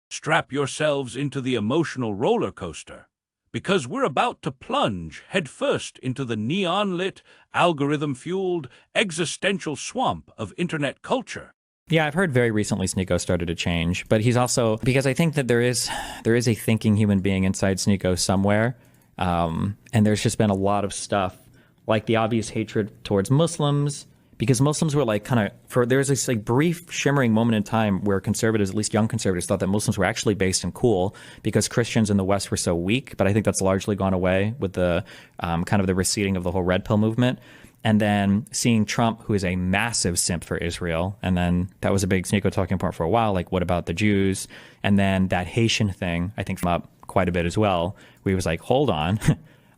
Strap yourselves into the emotional roller coaster, because we're about to plunge headfirst into the neon-lit, algorithm-fueled, existential swamp of internet culture. Yeah, I've heard very recently Sneako started to change, but he's also, because I think that there is a thinking human being inside Sneako somewhere, and there's just been a lot of stuff, like the obvious hatred towards Muslims, because Muslims were like there was this like brief shimmering moment in time where conservatives, at least young conservatives, thought that Muslims were actually based and cool because Christians in the West were so weak. But I think that's largely gone away with the kind of the receding of the whole red pill movement. And then seeing Trump, who is a massive simp for Israel, and then that was a big Sneako talking point for a while, like what about the Jews? And then that Haitian thing, I think, came up quite a bit as well, where he was like, hold on,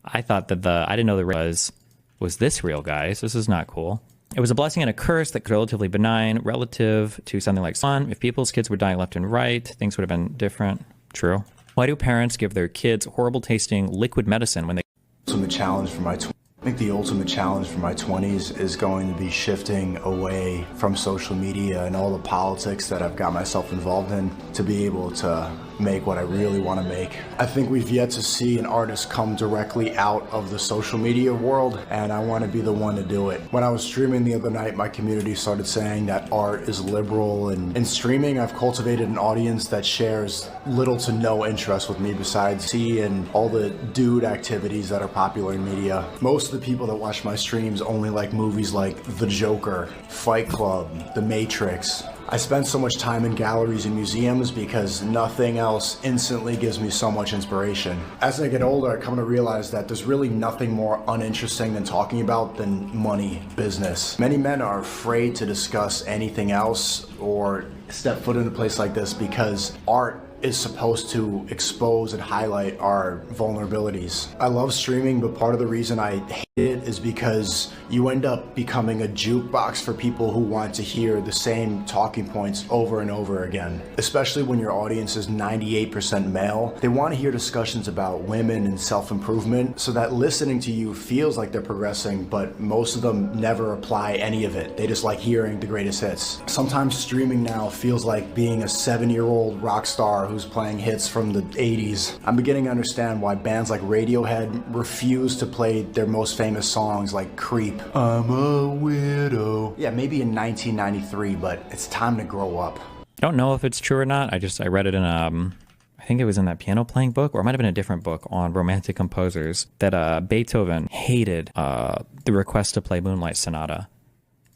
I thought that I didn't know the was this real, guys. This is not cool. It was a blessing and a curse that was relatively benign relative to something like sun. If people's kids were dying left and right, things would have been different. True. Why do parents give their kids horrible tasting liquid medicine when they... Ultimate challenge for I think the ultimate challenge for my 20s is going to be shifting away from social media and all the politics that I've got myself involved in to be able to make what I really want to make. I think we've yet to see an artist come directly out of the social media world, and I want to be the one to do it. When I was streaming the other night, my community started saying that art is liberal, and in streaming I've cultivated an audience that shares little to no interest with me besides seeing all the dude activities that are popular in media. Most of the people that watch my streams only like movies like The Joker, Fight Club, The Matrix. I spend so much time in galleries and museums because nothing else instantly gives me so much inspiration. As I get older, I come to realize that there's really nothing more uninteresting than talking about than money, business. Many men are afraid to discuss anything else or step foot in a place like this because art is supposed to expose and highlight our vulnerabilities. I love streaming, but part of the reason I hate it is because you end up becoming a jukebox for people who want to hear the same talking points over and over again. Especially when your audience is 98% male. They want to hear discussions about women and self-improvement so that listening to you feels like they're progressing, but most of them never apply any of it. They just like hearing the greatest hits. Sometimes streaming now feels like being a 7-year-old rock star who's playing hits from the 80s. I'm beginning to understand why bands like Radiohead refuse to play their most famous songs like Creep. I'm a widow. Yeah, maybe in 1993, but it's time to grow up. I don't know if it's true or not. I read it in I think it was in that piano playing book, or it might have been a different book on romantic composers, that Beethoven hated the request to play Moonlight Sonata.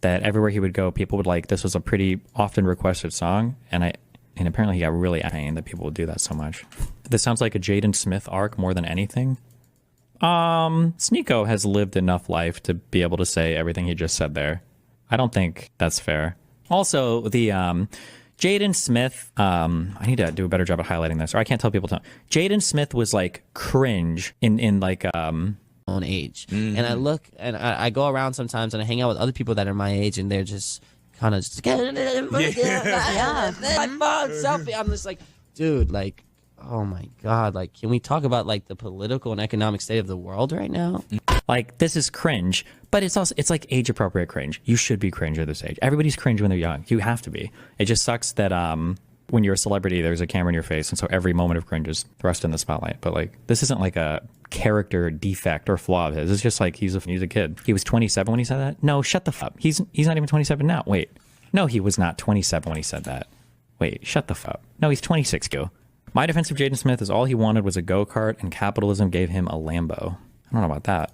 That everywhere he would go, people would like, this was a pretty often requested song, and apparently he got really angry that people would do that so much. This sounds like a Jaden Smith arc more than anything. Sneako has lived enough life to be able to say everything he just said there. I don't think that's fair. Also, the Jaden Smith, I need to do a better job at highlighting this, or I can't tell people to. Jaden Smith was like cringe in like own age. And I look and I go around sometimes and I hang out with other people that are my age and they're just kind of just my phone selfie. I'm just like, dude, like, oh my god, like, can we talk about like the political and economic state of the world right now? Like, this is cringe, but it's like age appropriate cringe. You should be cringe at this age. Everybody's cringe when they're young. You have to be. It just sucks that when you're a celebrity, there's a camera in your face, and so every moment of cringe is thrust in the spotlight. But like, this isn't like a character defect or flaw of his. It's just like he's a kid. He was 27 when he said that. No, shut the fuck up. He's not even 27 now. Wait, no, he was not 27 when he said that. Wait, shut the fuck up. No, he's 26. Go. My defense of Jaden Smith is all he wanted was a go-kart, and capitalism gave him a Lambo. I don't know about that.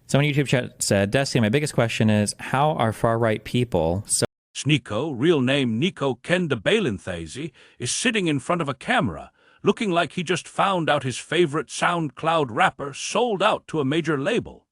Someone in YouTube chat said, Destiny, my biggest question is, how are far-right people so... Sneako, real name Nico Kenda Balinthazy, is sitting in front of a camera, looking like he just found out his favorite SoundCloud rapper sold out to a major label.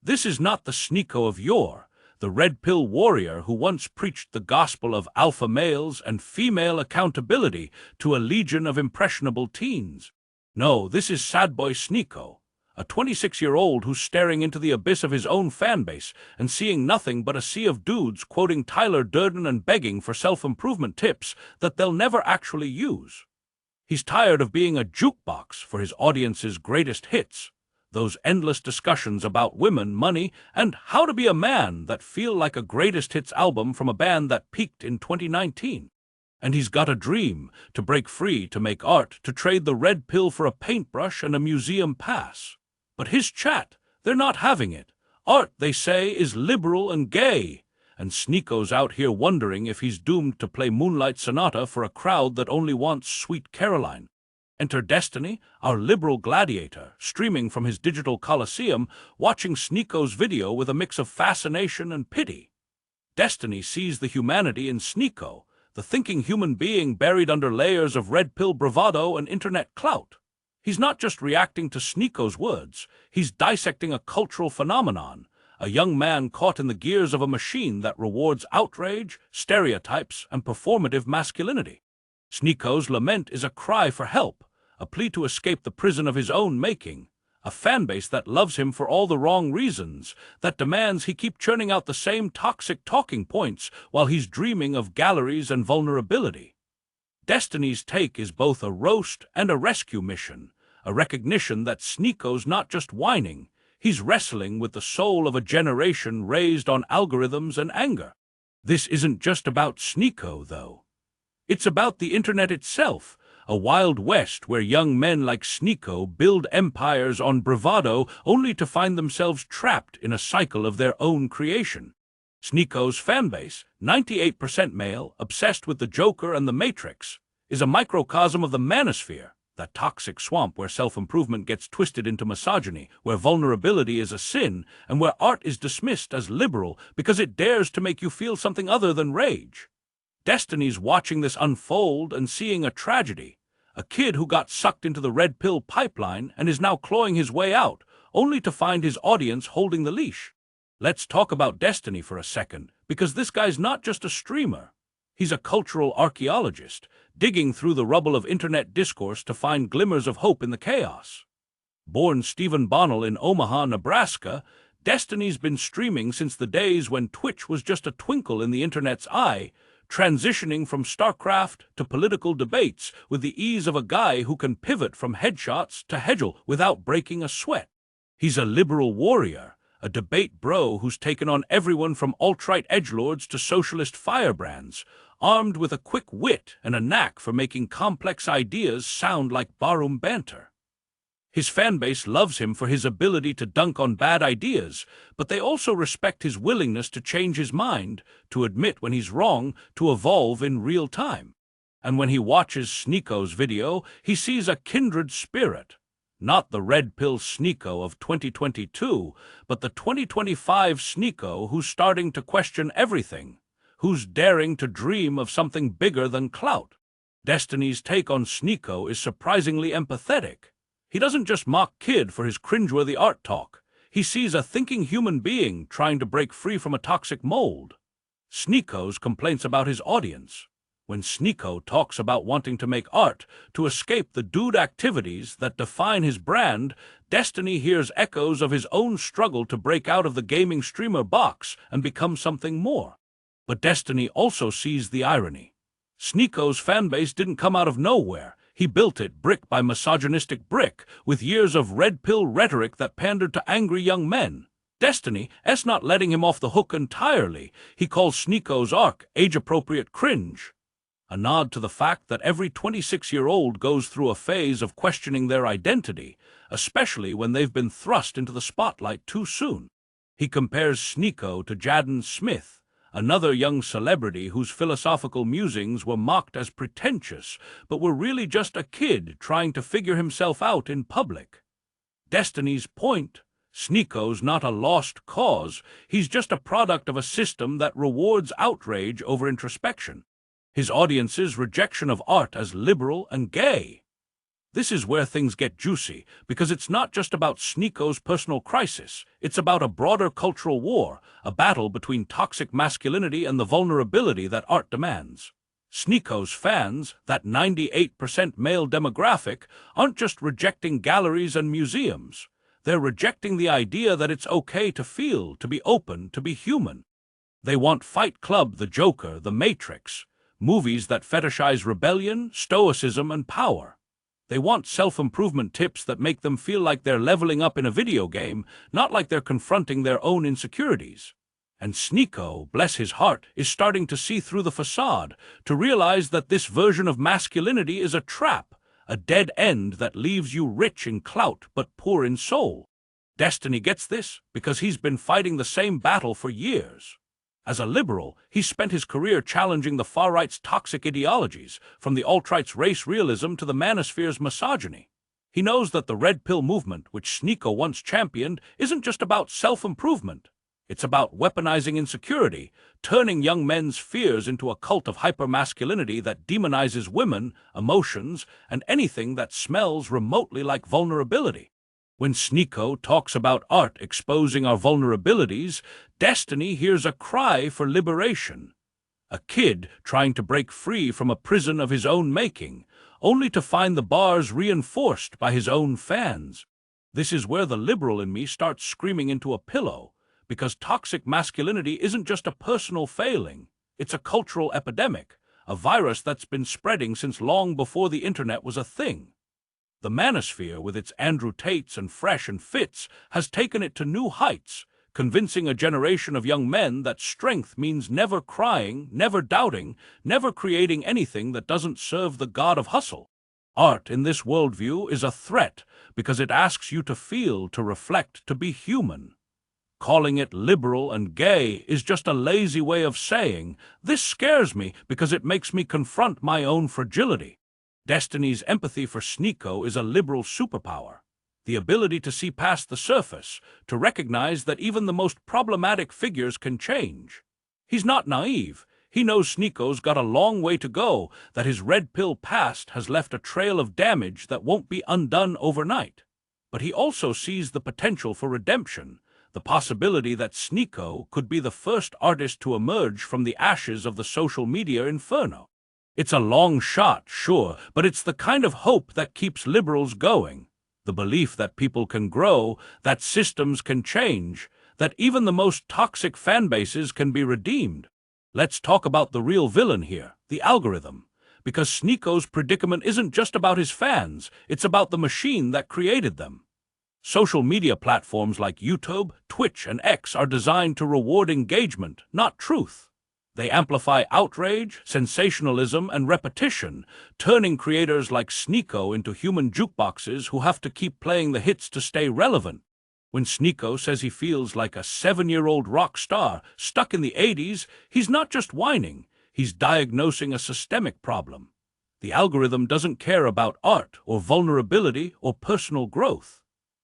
This is not the Sneako of yore, the red pill warrior who once preached the gospel of alpha males and female accountability to a legion of impressionable teens. No, this is sad boy Sneako, a 26-year-old who's staring into the abyss of his own fanbase and seeing nothing but a sea of dudes quoting Tyler Durden and begging for self-improvement tips that they'll never actually use. He's tired of being a jukebox for his audience's greatest hits, those endless discussions about women, money, and how to be a man that feel like a greatest hits album from a band that peaked in 2019. And he's got a dream to break free, to make art, to trade the red pill for a paintbrush and a museum pass. But his chat, they're not having it. Art, they say, is liberal and gay. And Sneako's out here wondering if he's doomed to play Moonlight Sonata for a crowd that only wants Sweet Caroline. Enter Destiny, our liberal gladiator, streaming from his digital coliseum, watching Sneako's video with a mix of fascination and pity. Destiny sees the humanity in Sneako, the thinking human being buried under layers of red pill bravado and internet clout. He's not just reacting to Sneako's words, he's dissecting a cultural phenomenon, a young man caught in the gears of a machine that rewards outrage, stereotypes, and performative masculinity. Sneako's lament is a cry for help, a plea to escape the prison of his own making, a fanbase that loves him for all the wrong reasons, that demands he keep churning out the same toxic talking points while he's dreaming of galleries and vulnerability. Destiny's take is both a roast and a rescue mission, a recognition that Sneako's not just whining, he's wrestling with the soul of a generation raised on algorithms and anger. This isn't just about Sneako, though. It's about the internet itself, a wild west where young men like Sneako build empires on bravado only to find themselves trapped in a cycle of their own creation. Sneako's fanbase, 98% male, obsessed with the Joker and the Matrix, is a microcosm of the manosphere, that toxic swamp where self-improvement gets twisted into misogyny, where vulnerability is a sin, and where art is dismissed as liberal because it dares to make you feel something other than rage. Destiny's watching this unfold and seeing a tragedy, a kid who got sucked into the red pill pipeline and is now clawing his way out, only to find his audience holding the leash. Let's talk about Destiny for a second, because this guy's not just a streamer. He's a cultural archaeologist, digging through the rubble of internet discourse to find glimmers of hope in the chaos. Born Stephen Bonnell in Omaha, Nebraska, Destiny's been streaming since the days when Twitch was just a twinkle in the internet's eye, transitioning from StarCraft to political debates with the ease of a guy who can pivot from headshots to hedgel without breaking a sweat. He's a liberal warrior, a debate bro who's taken on everyone from alt-right edgelords to socialist firebrands, armed with a quick wit and a knack for making complex ideas sound like barroom banter. His fanbase loves him for his ability to dunk on bad ideas, but they also respect his willingness to change his mind, to admit when he's wrong, to evolve in real time. And when he watches Sneako's video, he sees a kindred spirit. Not the red pill Sneako of 2022, but the 2025 Sneako who's starting to question everything, who's daring to dream of something bigger than clout. Destiny's take on Sneako is surprisingly empathetic. He doesn't just mock Kid for his cringeworthy art talk. He sees a thinking human being trying to break free from a toxic mold. Sneako's complaints about his audience. When Sneako talks about wanting to make art to escape the dude activities that define his brand, Destiny hears echoes of his own struggle to break out of the gaming streamer box and become something more. But Destiny also sees the irony. Sneako's fanbase didn't come out of nowhere. He built it brick by misogynistic brick, with years of red pill rhetoric that pandered to angry young men. Destiny's not letting him off the hook entirely. He calls Sneako's arc age-appropriate cringe, a nod to the fact that every 26-year-old goes through a phase of questioning their identity, especially when they've been thrust into the spotlight too soon. He compares Sneako to Jaden Smith, another young celebrity whose philosophical musings were mocked as pretentious, but were really just a kid trying to figure himself out in public. Destiny's point: Sneako's not a lost cause, he's just a product of a system that rewards outrage over introspection. His audience's rejection of art as liberal and gay. This is where things get juicy, because it's not just about Sneako's personal crisis. It's about a broader cultural war, a battle between toxic masculinity and the vulnerability that art demands. Sneako's fans, that 98% male demographic, aren't just rejecting galleries and museums. They're rejecting the idea that it's okay to feel, to be open, to be human. They want Fight Club, the Joker, the Matrix, movies that fetishize rebellion, stoicism, and power. They want self-improvement tips that make them feel like they're leveling up in a video game, not like they're confronting their own insecurities. And Sneako, bless his heart, is starting to see through the facade, to realize that this version of masculinity is a trap, a dead end that leaves you rich in clout but poor in soul. Destiny gets this because he's been fighting the same battle for years. As a liberal, he's spent his career challenging the far-right's toxic ideologies, from the alt-right's race realism to the manosphere's misogyny. He knows that the red pill movement, which Sneako once championed, isn't just about self-improvement. It's about weaponizing insecurity, turning young men's fears into a cult of hypermasculinity that demonizes women, emotions, and anything that smells remotely like vulnerability. When Sneako talks about art exposing our vulnerabilities, Destiny hears a cry for liberation. A kid trying to break free from a prison of his own making, only to find the bars reinforced by his own fans. This is where the liberal in me starts screaming into a pillow, because toxic masculinity isn't just a personal failing, it's a cultural epidemic, a virus that's been spreading since long before the internet was a thing. The manosphere, with its Andrew Tates and Fresh and Fits, has taken it to new heights, convincing a generation of young men that strength means never crying, never doubting, never creating anything that doesn't serve the god of hustle. Art in this worldview is a threat because it asks you to feel, to reflect, to be human. Calling it liberal and gay is just a lazy way of saying, this scares me because it makes me confront my own fragility. Destiny's empathy for Sneako is a liberal superpower, the ability to see past the surface, to recognize that even the most problematic figures can change. He's not naive. He knows Sneako's got a long way to go, that his red pill past has left a trail of damage that won't be undone overnight. But he also sees the potential for redemption, the possibility that Sneako could be the first artist to emerge from the ashes of the social media inferno. It's a long shot, sure, but it's the kind of hope that keeps liberals going. The belief that people can grow, that systems can change, that even the most toxic fan bases can be redeemed. Let's talk about the real villain here, the algorithm. Because Sneako's predicament isn't just about his fans, it's about the machine that created them. Social media platforms like YouTube, Twitch, and X are designed to reward engagement, not truth. They amplify outrage, sensationalism, and repetition, turning creators like Sneako into human jukeboxes who have to keep playing the hits to stay relevant. When Sneako says he feels like a 7-year-old rock star stuck in the 80s, he's not just whining, he's diagnosing a systemic problem. The algorithm doesn't care about art or vulnerability or personal growth.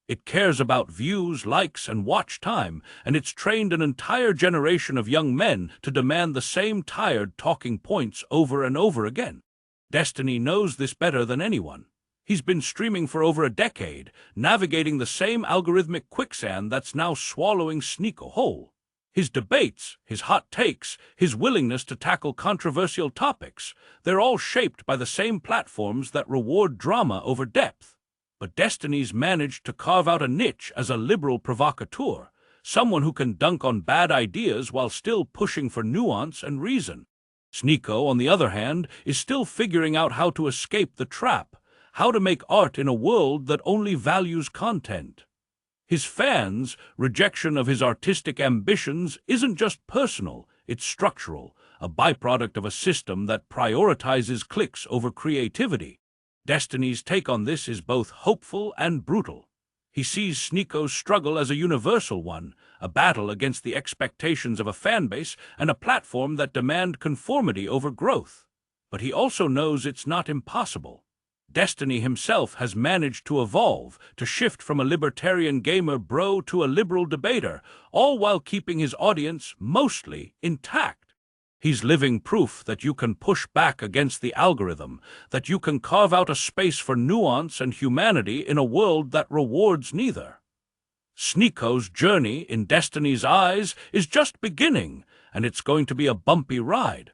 It cares about views, likes, and watch time, and it's trained an entire generation of young men to demand the same tired talking points over and over again. Destiny knows this better than anyone. He's been streaming for over a decade, navigating the same algorithmic quicksand that's now swallowing Sneako whole. His debates, his hot takes, his willingness to tackle controversial topics, they're all shaped by the same platforms that reward drama over depth. But Destiny's managed to carve out a niche as a liberal provocateur, someone who can dunk on bad ideas while still pushing for nuance and reason. Sneako, on the other hand, is still figuring out how to escape the trap, how to make art in a world that only values content. His fans' rejection of his artistic ambitions isn't just personal, it's structural, a byproduct of a system that prioritizes clicks over creativity. Destiny's take on this is both hopeful and brutal. He sees Sneako's struggle as a universal one, a battle against the expectations of a fanbase and a platform that demand conformity over growth. But he also knows it's not impossible. Destiny himself has managed to evolve, to shift from a libertarian gamer bro to a liberal debater, all while keeping his audience mostly intact. He's living proof that you can push back against the algorithm, that you can carve out a space for nuance and humanity in a world that rewards neither. Sneako's journey, in Destiny's eyes, is just beginning, and it's going to be a bumpy ride.